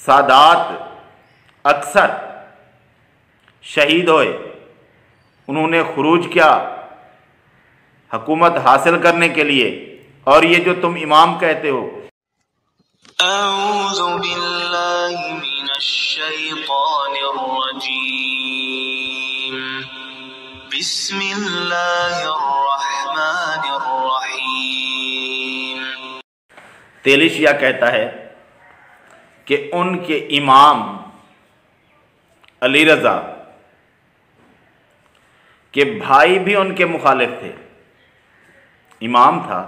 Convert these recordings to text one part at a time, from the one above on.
सादात अक्सर शहीद होए, उन्होंने खुरूज किया हुकूमत हासिल करने के लिए। और ये जो तुम इमाम कहते हो, अऊज़ु बिल्लाहि मिनश शैतानिर रजीम, बिस्मिल्लाहिर रहमानिर रहीम। तेलिशिया कहता है कि उनके इमाम अली रज़ा के भाई भी उनके मुखालिफ थे। इमाम था,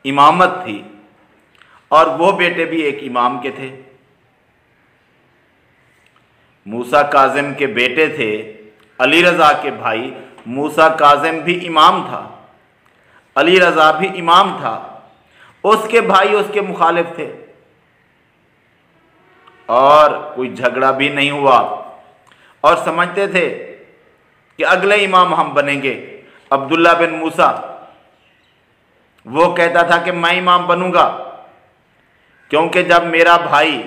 इमामत थी, और वो बेटे भी एक इमाम के थे। मूसा काज़िम के बेटे थे, अली रज़ा के भाई। मूसा काज़िम भी इमाम था, अली रज़ा भी इमाम था, उसके भाई उसके मुखालिफ थे, और कोई झगड़ा भी नहीं हुआ। और समझते थे कि अगले इमाम हम बनेंगे। अब्दुल्ला बिन मूसा वो कहता था कि मैं इमाम बनूंगा, क्योंकि जब मेरा भाई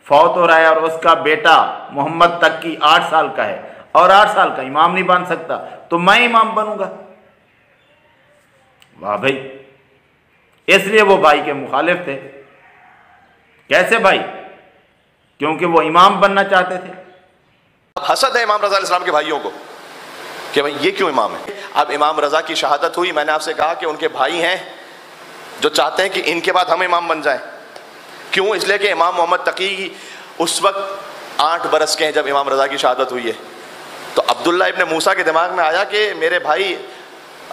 फौत हो रहा है और उसका बेटा मोहम्मद तक्की 8 साल का है और 8 साल का इमाम नहीं बन सकता, तो मैं इमाम बनूंगा। वाह भाई, इसलिए वो भाई के मुखालिफ थे। कैसे भाई? क्योंकि वो इमाम बनना चाहते थे। अब हसद है इमाम रजा अलैहिस्सलाम के भाइयों को कि भाई ये क्यों इमाम है। अब इमाम रजा की शहादत हुई, मैंने आपसे कहा कि उनके भाई हैं जो चाहते हैं कि इनके बाद हम इमाम बन जाएं। क्यों? इसलिए कि इमाम मोहम्मद तकी उस वक्त 8 बरस के हैं जब इमाम रजा की शहादत हुई है। तो अब्दुल्ला इब्न मूसा के दिमाग में आया कि मेरे भाई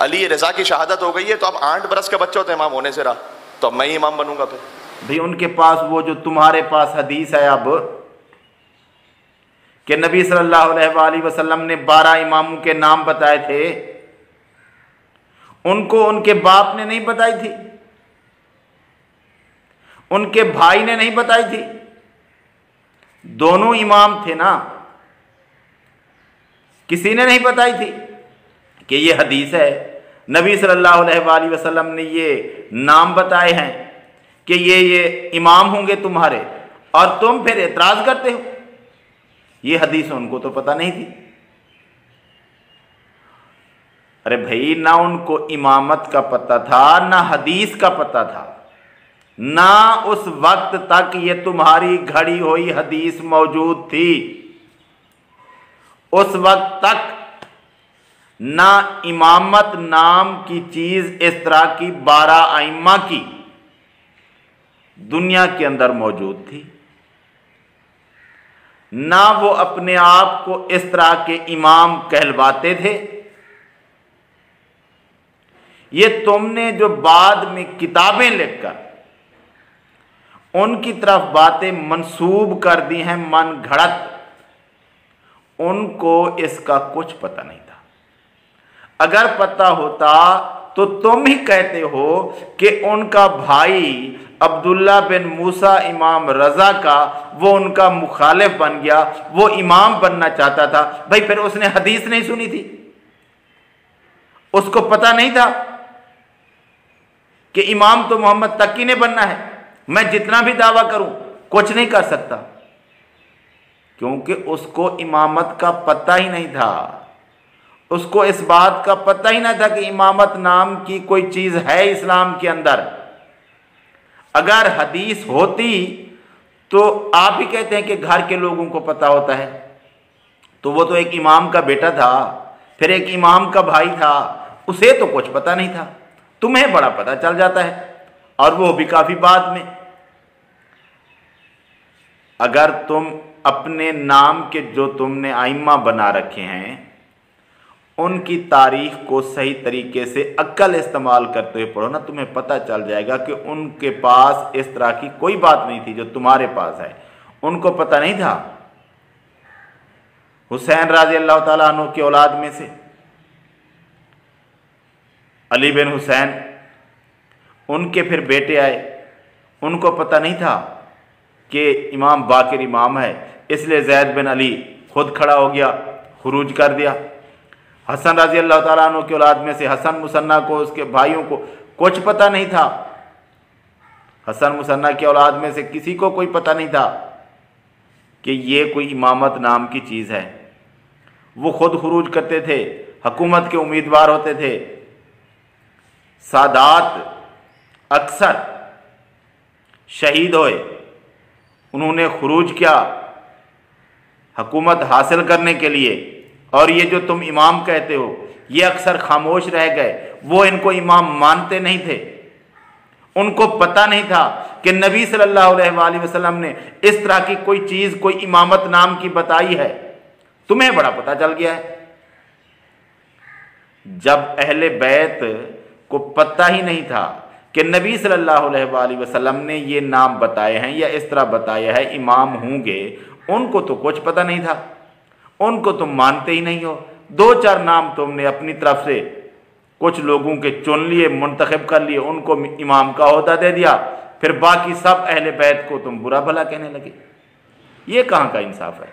अली रजा की शहादत हो गई है, तो अब 8 बरस का बच्चा तो इमाम होने से रहा, तो अब मैं ही इमाम बनूंगा। फिर भाई उनके पास वो जो तुम्हारे पास हदीस है अब कि नबी सल्लल्लाहु अलैहि वसल्लम ने 12 इमामों के नाम बताए थे, उनको उनके बाप ने नहीं बताई थी, उनके भाई ने नहीं बताई थी, दोनों इमाम थे ना। किसी ने नहीं बताई थी कि ये हदीस है, नबी सल्लल्लाहु अलैहि वसल्लम ने ये नाम बताए हैं कि ये इमाम होंगे तुम्हारे, और तुम फिर एतराज करते हो। ये हदीस उनको तो पता नहीं थी। अरे भाई, ना उनको इमामत का पता था, ना हदीस का पता था, ना उस वक्त तक ये तुम्हारी घड़ी हुई हदीस मौजूद थी। उस वक्त तक ना इमामत नाम की चीज इस तरह की 12 आइम्मा की दुनिया के अंदर मौजूद थी, ना वो अपने आप को इस तरह के इमाम कहलवाते थे। ये तुमने जो बाद में किताबें लिखकर उनकी तरफ बातें मंसूब कर दी हैं मन घड़त, उनको इसका कुछ पता नहीं था। अगर पता होता तो तुम ही कहते हो कि उनका भाई अब्दुल्ला बिन मूसा इमाम रजा का वो उनका मुखालिफ बन गया, वो इमाम बनना चाहता था। भाई फिर उसने हदीस नहीं सुनी थी, उसको पता नहीं था कि इमाम तो मोहम्मद तकी ने बनना है। मैं जितना भी दावा करूं कुछ नहीं कर सकता, क्योंकि उसको इमामत का पता ही नहीं था। उसको इस बात का पता ही ना था कि इमामत नाम की कोई चीज है इस्लाम के अंदर। अगर हदीस होती तो आप ही कहते हैं कि घर के लोगों को पता होता है, तो वो तो एक इमाम का बेटा था, फिर एक इमाम का भाई था, उसे तो कुछ पता नहीं था। तुम्हें बड़ा पता चल जाता है, और वो भी काफी बाद में। अगर तुम अपने नाम के जो तुमने आइम्मा बना रखे हैं उनकी तारीख को सही तरीके से अक्ल इस्तेमाल करते हुए पढ़ो ना, तुम्हें पता चल जाएगा कि उनके पास इस तरह की कोई बात नहीं थी जो तुम्हारे पास है। उनको पता नहीं था। हुसैन राज़ी अल्लाह ताला अन्हु की औलाद में से अली बिन हुसैन, उनके फिर बेटे आए, उनको पता नहीं था कि इमाम बाकिर इमाम है, इसलिए ज़ैद बिन अली खुद खड़ा हो गया, खुरूज कर दिया। हसन रज़ी अल्लाह ताला अन्हु की औलाद में से हसन मुसन्ना को, उसके भाइयों को कुछ पता नहीं था। हसन मुसन्ना की औलाद में से किसी को कोई पता नहीं था कि ये कोई इमामत नाम की चीज़ है। वो खुद खुरूज करते थे, हुकूमत के उम्मीदवार होते थे। सादात अक्सर शहीद होए, उन्होंने खुरूज किया हुकूमत हासिल करने के लिए, और ये जो तुम इमाम कहते हो ये अक्सर खामोश रह गए। वो इनको इमाम मानते नहीं थे, उनको पता नहीं था कि नबी सल्लल्लाहु अलैहि वसल्लम ने इस तरह की कोई चीज़, कोई इमामत नाम की बताई है। तुम्हें बड़ा पता चल गया है। जब अहले बैत को पता ही नहीं था कि नबी सल्लल्लाहु अलैहि वसल्लम ने ये नाम बताए हैं या इस तरह बताया है इमाम होंगे, उनको तो कुछ पता नहीं था, उनको तुम मानते ही नहीं हो। 2-4 नाम तुमने अपनी तरफ से कुछ लोगों के चुन लिए, मुंतखब कर लिए, उनको इमाम का ओहदा दे दिया, फिर बाकी सब अहले बैत को तुम बुरा भला कहने लगे। ये कहाँ का इंसाफ है?